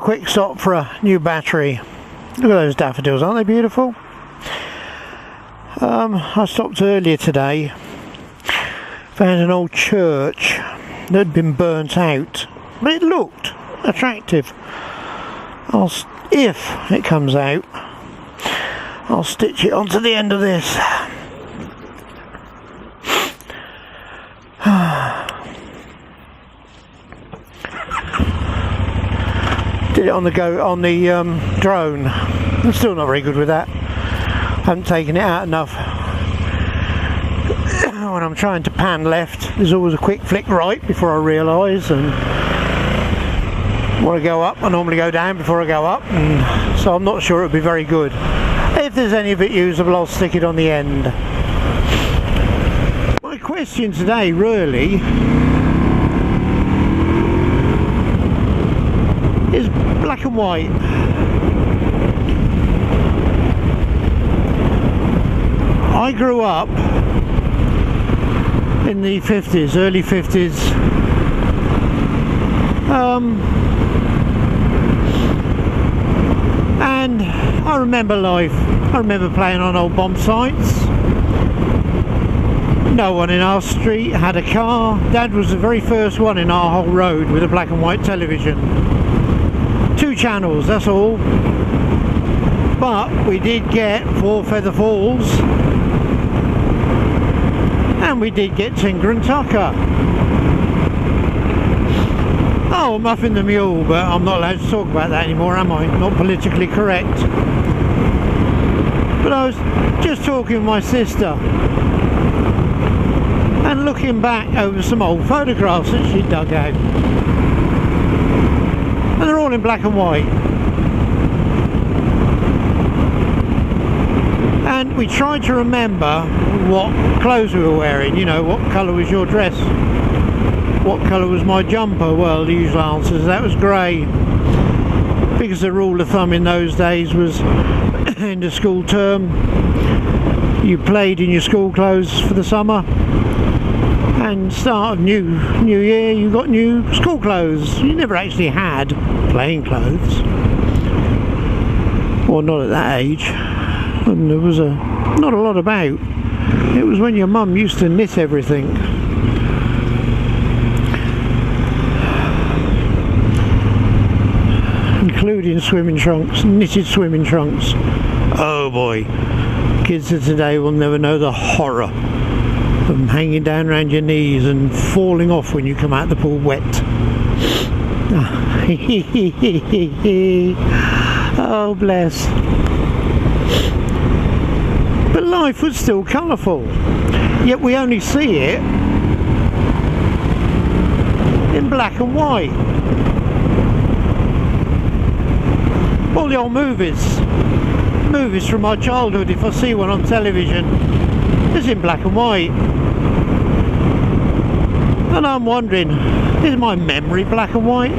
quick stop for a new battery. Look at those daffodils, aren't they beautiful? I stopped earlier today, found an old church that had been burnt out, but it looked attractive. If it comes out, I'll stitch it onto the end of this. Did it on the drone. I'm still not very good with that. Haven't taken it out enough. When I'm trying to pan left, there's always a quick flick right before I realise, and when I go up, I normally go down before I go up, and so I'm not sure it'll be very good. If there's any of it usable, I'll stick it on the end. My question today really is black and white. I grew up in the 50s, early 50s. And I remember life. I remember playing on old bomb sites. No one in our street had a car. Dad was the very first one in our whole road with a black and white television. 2 channels, that's all. But we did get 4 Feather Falls, and we did get Tinker and Tucker. Oh, Muffin the Mule, but I'm not allowed to talk about that anymore, am I? Not politically correct. But I was just talking with my sister and looking back over some old photographs that she dug out. And they're all in black and white. And we tried to remember what clothes we were wearing. You know, what colour was your dress? What colour was my jumper? Well, the usual answer is that was grey. Because the rule of thumb in those days was in the school term, you played in your school clothes for the summer, and start of new year you got new school clothes. You never actually had playing clothes, or not at that age, and there was not a lot about. It was when your mum used to knit everything. Including swimming trunks, knitted swimming trunks. Oh boy, kids of today will never know the horror of them hanging down around your knees and falling off when you come out the pool wet. Oh bless. But life was still colourful, yet we only see it in black and white. All the old movies from my childhood, if I see one on television, it's in black and white. And I'm wondering, is my memory black and white?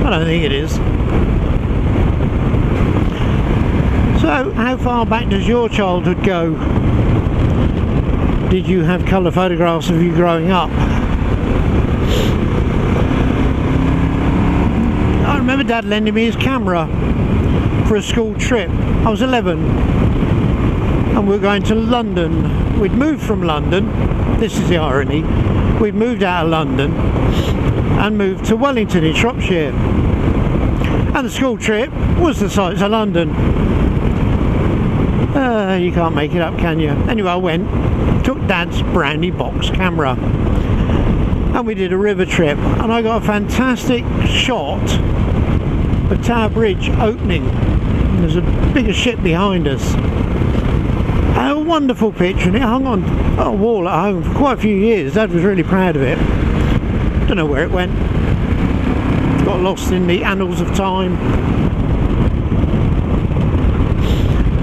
I don't think it is. So, how far back does your childhood go? Did you have colour photographs of you growing up? I remember Dad lending me his camera for a school trip. I was 11 and we were going to London. We'd moved from London, this is the irony, we'd moved out of London and moved to Wellington in Shropshire, and the school trip was the sights of London. You can't make it up, can you? Anyway, I went, took Dad's brownie box camera, and we did a river trip, and I got a fantastic shot of Tower Bridge opening. There's a bigger ship behind us. A wonderful picture, and it hung on a wall at home for quite a few years. Dad was really proud of it. Don't know where it went. Got lost in the annals of time.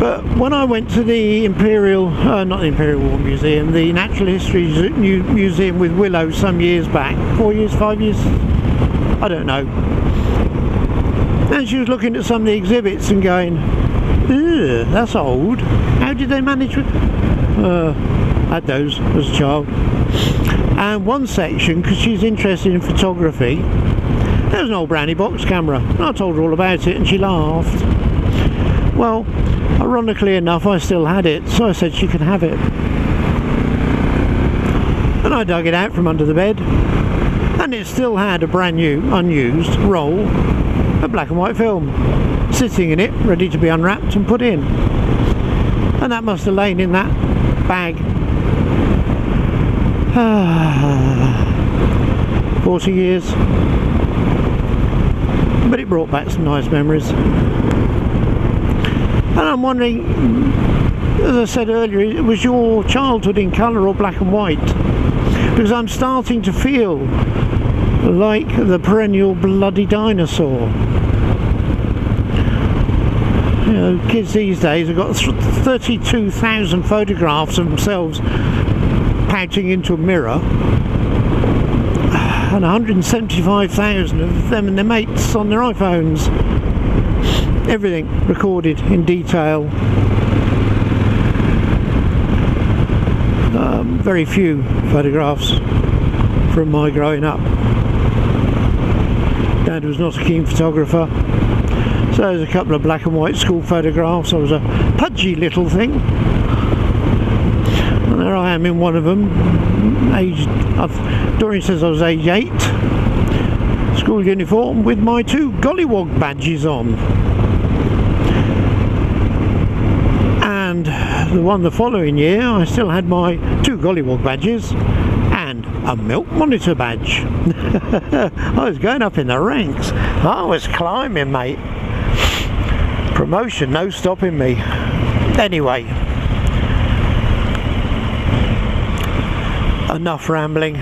But when I went to the Imperial, not the Imperial War Museum, the Natural History Museum with Willow some years back, 4 years, 5 years, I don't know. And she was looking at some of the exhibits and going, "Ugh, that's old. How did they manage with?" Had those as a child. And one section, because she's interested in photography, There was an old Brownie box camera, and I told her all about it and she laughed. Well, ironically enough, I still had it, so I said she could have it. And I dug it out from under the bed, and it still had a brand new, unused roll of black and white film sitting in it, ready to be unwrapped and put in. And that must have lain in that bag 40 years. But it brought back some nice memories. And I'm wondering, as I said earlier, was your childhood in colour or black and white? Because I'm starting to feel like the perennial bloody dinosaur. You know, kids these days have got 32,000 photographs of themselves pouting into a mirror, and 175,000 of them and their mates on their iPhones. Everything recorded in detail. Very few photographs from my growing up. Dad was not a keen photographer, so there's a couple of black and white school photographs. I was a pudgy little thing, and there I am in one of them. Dorian says I was age 8, school uniform with my 2 gollywog badges on. And the one the following year, I still had my 2 gollywog badges and a milk monitor badge. I was going up in the ranks. I was climbing, mate. Promotion, no stopping me. Anyway, enough rambling.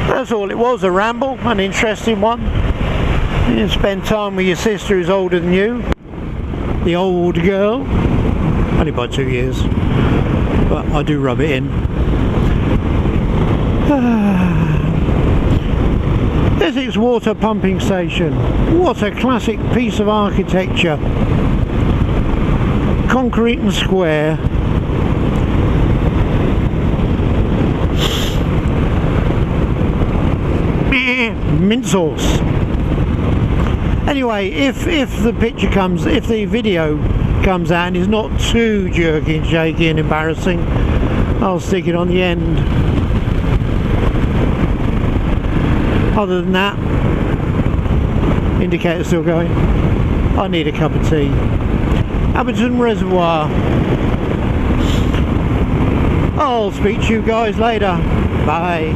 That's all it was, a ramble, an interesting one. You spend time with your sister who's older than you, the old girl, only by 2 years, but I do rub it in. Essex water pumping station, what a classic piece of architecture. Concrete and square. Mint sauce. Anyway, if the picture comes, if the video comes out and is not too jerky and shaky and embarrassing, I'll stick it on the end. Other than that, indicator still going. I need a cup of tea. Abberton Reservoir. I'll speak to you guys later. Bye.